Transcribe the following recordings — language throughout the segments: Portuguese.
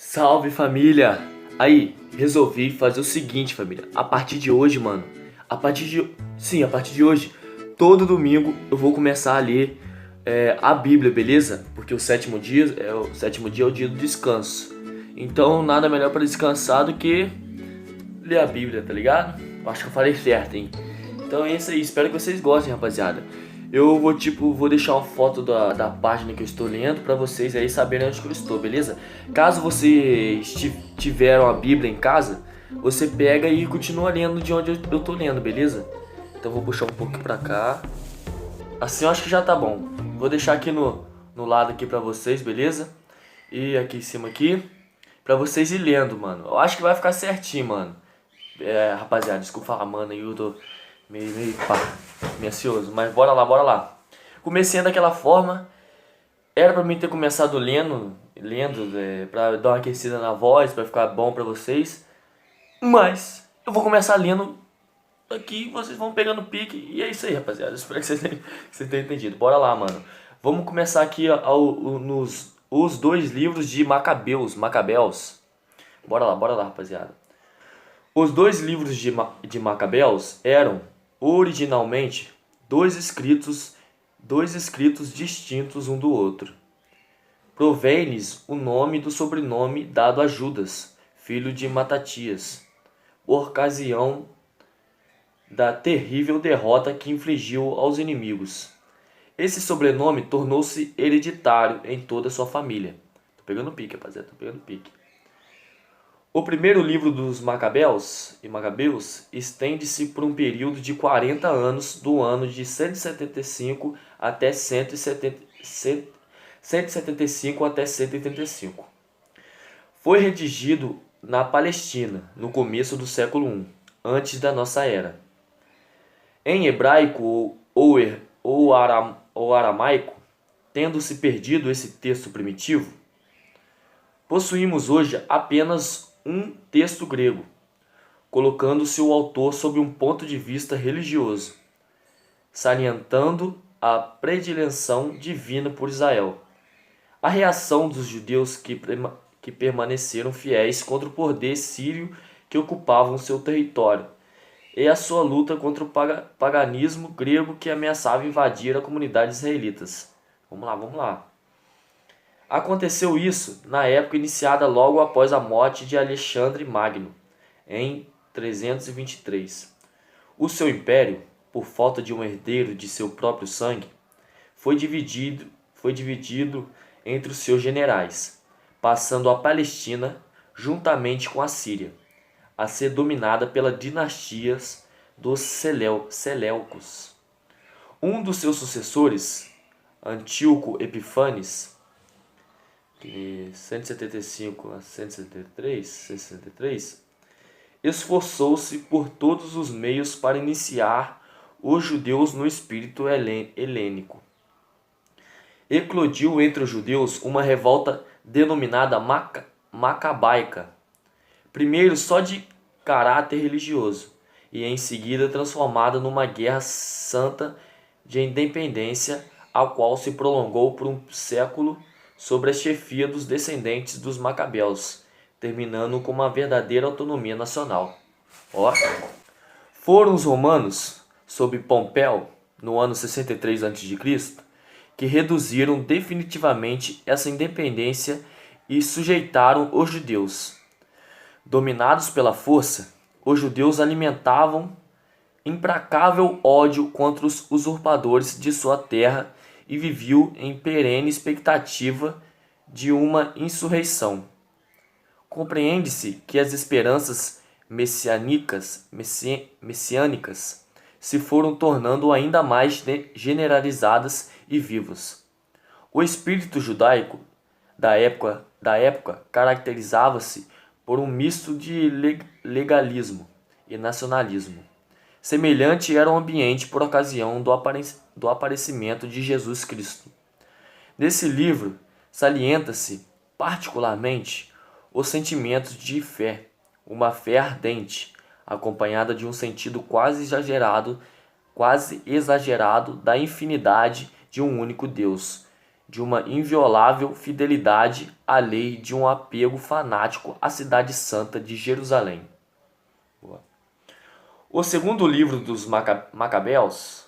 Salve, família! Aí, resolvi fazer o seguinte, família. A partir de hoje, mano, a partir de hoje, todo domingo eu vou começar a ler a Bíblia, beleza? Porque o sétimo dia é o dia do descanso. Então, nada melhor para descansar do que ler a Bíblia, tá ligado? Acho que eu falei certo, hein? Então é isso aí, espero que vocês gostem, rapaziada. Eu vou deixar uma foto da página que eu estou lendo pra vocês aí saberem onde que eu estou, beleza? Caso vocês tiveram a Bíblia em casa, você pega e continua lendo de onde eu tô lendo, beleza? Então vou puxar um pouco pra cá. Assim eu acho que já tá bom. Vou deixar aqui no lado aqui pra vocês, beleza? E aqui em cima aqui, pra vocês ir lendo, mano. Eu acho que vai ficar certinho, mano. Rapaziada, desculpa falar, mano, aí eu tô meio meio ansioso, mas bora lá, bora lá. Comecei daquela forma, era pra mim ter começado lendo, pra dar uma aquecida na voz, pra ficar bom pra vocês, mas eu vou começar lendo aqui, vocês vão pegando pique, e é isso aí, rapaziada, espero que vocês tenham entendido. Bora lá, mano. Vamos começar aqui nos os dois livros de Macabeus. Bora lá, rapaziada. Os dois livros de Macabeus eram, originalmente, dois escritos distintos um do outro. Provém-lhes o nome do sobrenome dado a Judas, filho de Matatias, por ocasião da terrível derrota que infligiu aos inimigos. Esse sobrenome tornou-se hereditário em toda a sua família. Tô pegando pique, rapaziada, tô pegando pique. O primeiro livro dos Macabeus estende-se por um período de 40 anos, do ano de 175 até 175 até 185. Foi redigido na Palestina, no começo do século I, antes da nossa era. Em hebraico ou aramaico, tendo-se perdido esse texto primitivo, possuímos hoje apenas um texto grego, colocando-se o autor sob um ponto de vista religioso, salientando a predileção divina por Israel. A reação dos judeus que permaneceram fiéis contra o poder sírio que ocupavam seu território, e a sua luta contra o paganismo grego que ameaçava invadir a comunidade israelitas. Vamos lá, vamos lá. Aconteceu isso na época iniciada logo após a morte de Alexandre Magno, em 323. O seu império, por falta de um herdeiro de seu próprio sangue, foi dividido entre os seus generais, passando a Palestina, juntamente com a Síria, a ser dominada pelas dinastias dos Seleucos. Um dos seus sucessores, Antíoco Epifanes, de 175 a 163, esforçou-se por todos os meios para iniciar os judeus no espírito helênico. Eclodiu entre os judeus uma revolta denominada Macabaica, primeiro só de caráter religioso, e em seguida transformada numa guerra santa de independência, a qual se prolongou por um século sob a chefia dos descendentes dos Macabeus, terminando com uma verdadeira autonomia nacional. Ó. Foram os romanos, sob Pompeu, no ano 63 a.C., que reduziram definitivamente essa independência e sujeitaram os judeus. Dominados pela força, os judeus alimentavam implacável ódio contra os usurpadores de sua terra e viviam em perene expectativa de uma insurreição. Compreende-se que as esperanças messiânicas se foram tornando ainda mais generalizadas e vivas. O espírito judaico da época caracterizava-se por um misto de legalismo e nacionalismo. Semelhante era o ambiente por ocasião do aparecimento de Jesus Cristo. Nesse livro, salienta-se particularmente os sentimentos de fé, uma fé ardente, acompanhada de um sentido quase exagerado da infinidade de um único Deus, de uma inviolável fidelidade à lei, de um apego fanático à cidade santa de Jerusalém. Boa. O segundo livro dos Macabeus,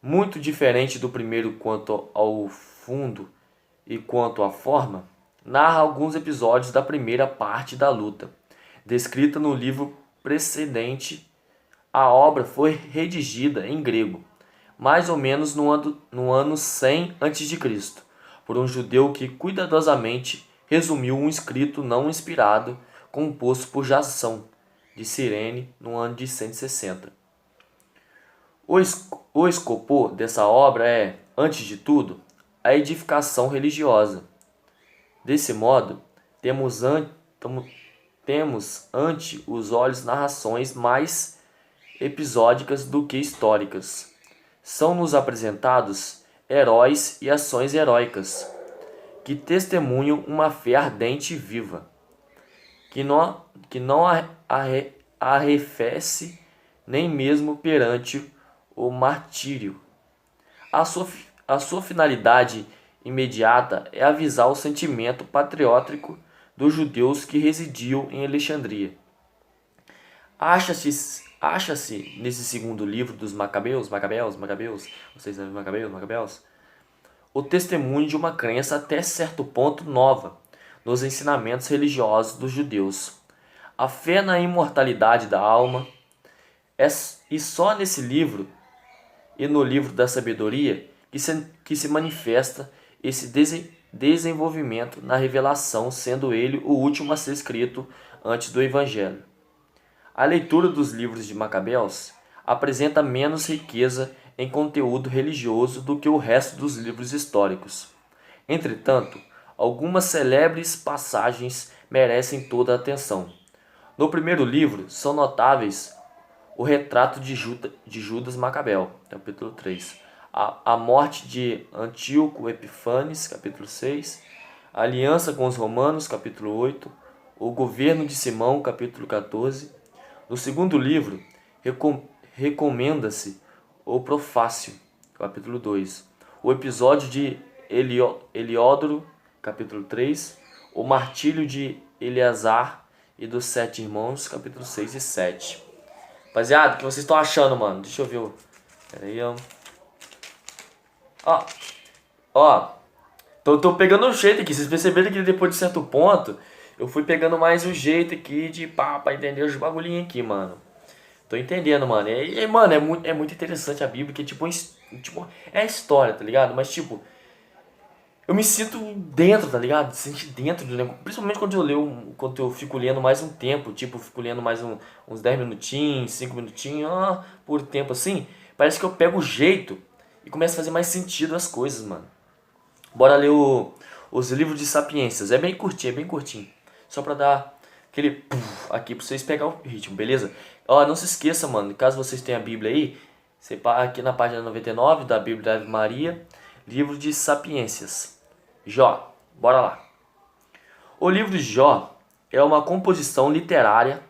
muito diferente do primeiro quanto ao fundo e quanto à forma, narra alguns episódios da primeira parte da luta, descrita no livro precedente. A obra foi redigida em grego, mais ou menos no ano 100 a.C., por um judeu que cuidadosamente resumiu um escrito não inspirado composto por Jasão, de Cirene, no ano de 160. O escopo dessa obra é, antes de tudo, a edificação religiosa. Desse modo, temos ante os olhos narrações mais episódicas do que históricas. São-nos apresentados heróis e ações heróicas, que testemunham uma fé ardente e viva, que não arrefece nem mesmo perante o martírio. A sua finalidade imediata é avisar o sentimento patriótico dos judeus que residiam em Alexandria. Acha-se nesse segundo livro dos Macabeus, vocês sabem Macabeus, o testemunho de uma crença até certo ponto nova nos ensinamentos religiosos dos judeus. A fé na imortalidade da alma, e só nesse livro e no livro da sabedoria que se manifesta esse desenvolvimento na revelação, sendo ele o último a ser escrito antes do Evangelho. A leitura dos livros de Macabeus apresenta menos riqueza em conteúdo religioso do que o resto dos livros históricos. Entretanto, algumas celebres passagens merecem toda a atenção. No primeiro livro são notáveis o retrato de Judas Macabeu, capítulo 3, a morte de Antíoco Epifanes, capítulo 6, a aliança com os romanos, capítulo 8, o governo de Simão, capítulo 14. No segundo livro, recomenda-se o Profácio, capítulo 2, o episódio de Heliódoro, capítulo 3, o martírio de Eleazar e dos 7 irmãos, capítulo 6 e 7. Rapaziada, o que vocês estão achando, mano? Deixa eu ver. Pera aí, ó. Tô pegando o jeito aqui. Vocês perceberam que depois de certo ponto, eu fui pegando mais o jeito aqui de pra entender os bagulhinhos aqui, mano. Tô entendendo, mano. Mano, é muito interessante a Bíblia, que tipo, é a história, tá ligado? Mas tipo, eu me sinto dentro, tá ligado? Sentir dentro do negócio. Principalmente quando eu fico lendo mais um tempo. Tipo, fico lendo mais uns 10 minutinhos, 5 minutinhos, por tempo assim. Parece que eu pego o jeito e começa a fazer mais sentido as coisas, mano. Bora ler os livros de Sapiências. É bem curtinho. Só pra dar aquele aqui pra vocês pegar o ritmo, beleza? Ó, não se esqueça, mano, caso vocês tenham a Bíblia aí, você aqui na página 99 da Bíblia da Ave Maria, livro de Sapiências. Jó, bora lá. O livro de Jó é uma composição literária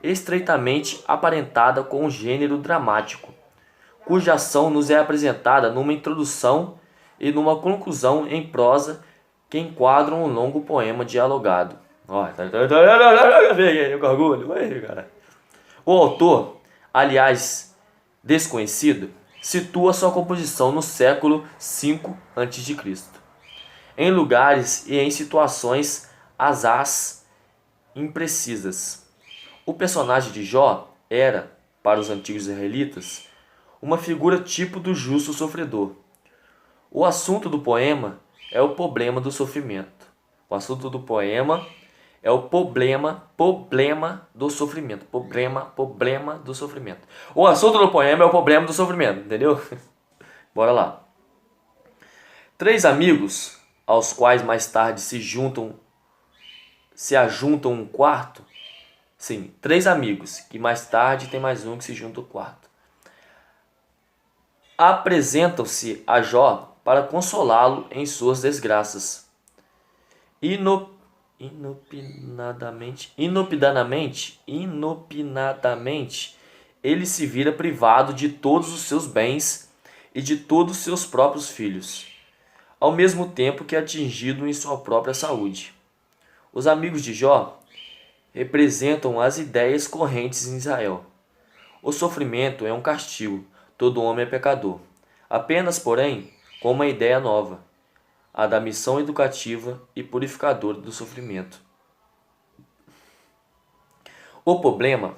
estreitamente aparentada com o gênero dramático, cuja ação nos é apresentada numa introdução e numa conclusão em prosa que enquadram um longo poema dialogado. Ó, vem com orgulho, vai, cara. O autor, aliás desconhecido, situa sua composição no século V a.C., em lugares e em situações asaz imprecisas. O personagem de Jó era, para os antigos israelitas, uma figura tipo do justo sofredor. O assunto do poema é o problema do sofrimento. O assunto do poema é o problema do sofrimento. Problema do sofrimento. O assunto do poema é o problema do sofrimento, entendeu? Bora lá. 3 amigos, aos quais mais tarde se ajuntam um quarto. Sim, 3 amigos, que mais tarde tem mais um que se junta ao quarto. Apresentam-se a Jó para consolá-lo em suas desgraças. Inopinadamente, ele se vira privado de todos os seus bens e de todos seus próprios filhos, ao mesmo tempo que é atingido em sua própria saúde. Os amigos de Jó representam as ideias correntes em Israel. O sofrimento é um castigo, todo homem é pecador. Apenas, porém, com uma ideia nova, a da missão educativa e purificadora do sofrimento. O problema,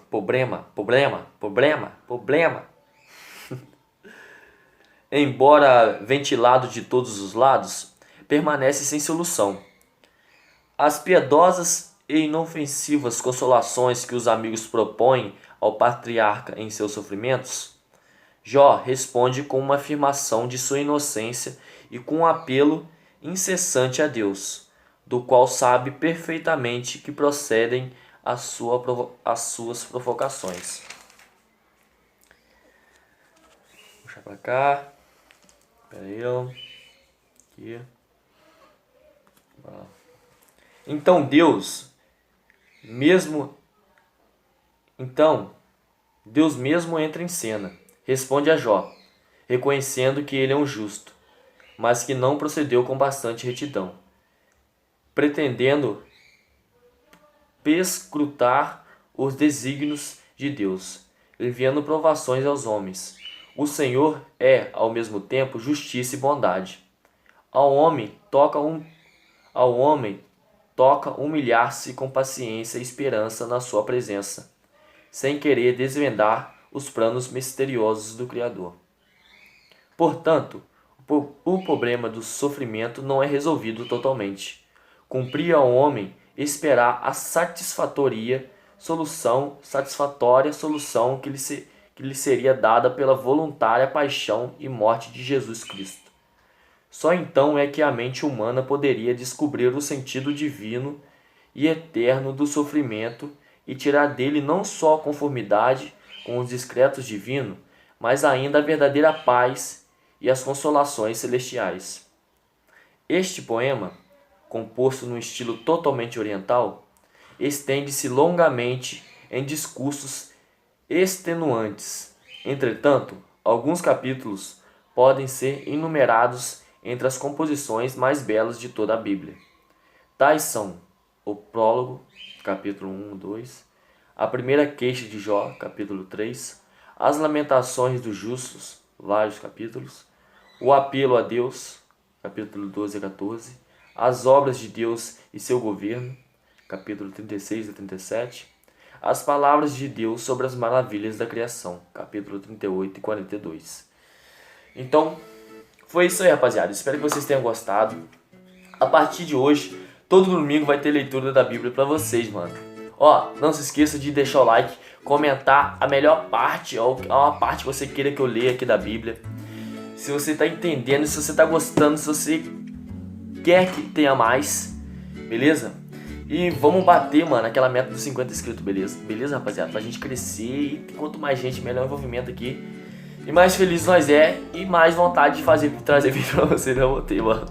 embora ventilado de todos os lados, permanece sem solução. As piedosas e inofensivas consolações que os amigos propõem ao patriarca em seus sofrimentos, Jó responde com uma afirmação de sua inocência e com um apelo incessante a Deus, do qual sabe perfeitamente que procedem as suas provocações. Vou puxar pra cá. Pera aí, aqui. Então Deus mesmo entra em cena, responde a Jó, reconhecendo que ele é um justo, mas que não procedeu com bastante retidão, pretendendo perscrutar os desígnios de Deus, enviando provações aos homens. O Senhor é, ao mesmo tempo, justiça e bondade. Ao homem toca humilhar-se com paciência e esperança na sua presença, sem querer desvendar os planos misteriosos do Criador. Portanto, o problema do sofrimento não é resolvido totalmente. Cumpria ao homem esperar a satisfatória solução que lhe seria dada pela voluntária paixão e morte de Jesus Cristo. Só então é que a mente humana poderia descobrir o sentido divino e eterno do sofrimento e tirar dele não só a conformidade com os decretos divinos, mas ainda a verdadeira paz e as consolações celestiais. Este poema, composto num estilo totalmente oriental, estende-se longamente em discursos extenuantes. Entretanto, alguns capítulos podem ser enumerados entre as composições mais belas de toda a Bíblia. Tais são o prólogo, capítulo 1, 2, a primeira queixa de Jó, capítulo 3, as lamentações dos justos, vários capítulos, o apelo a Deus, capítulo 12 a 14, as obras de Deus e seu governo, capítulo 36 a 37, as palavras de Deus sobre as maravilhas da criação, capítulo 38 e 42. Então, foi isso aí, rapaziada. Espero que vocês tenham gostado. A partir de hoje, todo domingo vai ter leitura da Bíblia pra vocês, mano. Ó, não se esqueça de deixar o like, comentar a melhor parte, ou a parte que você queira que eu leia aqui da Bíblia. Se você tá entendendo, se você tá gostando, se você quer que tenha mais, beleza? E vamos bater, mano, aquela meta dos 50 inscritos, beleza? Beleza, rapaziada? Pra gente crescer e quanto mais gente, melhor envolvimento aqui. E mais feliz nós e mais vontade de trazer vídeo pra vocês, eu vou ter, mano.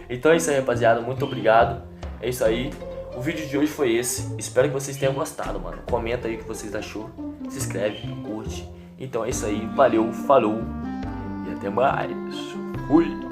Então é isso aí, rapaziada. Muito obrigado. É isso aí. O vídeo de hoje foi esse. Espero que vocês tenham gostado, mano. Comenta aí o que vocês achou. Se inscreve, curte. Então é isso aí. Valeu, falou. E até mais. Fui.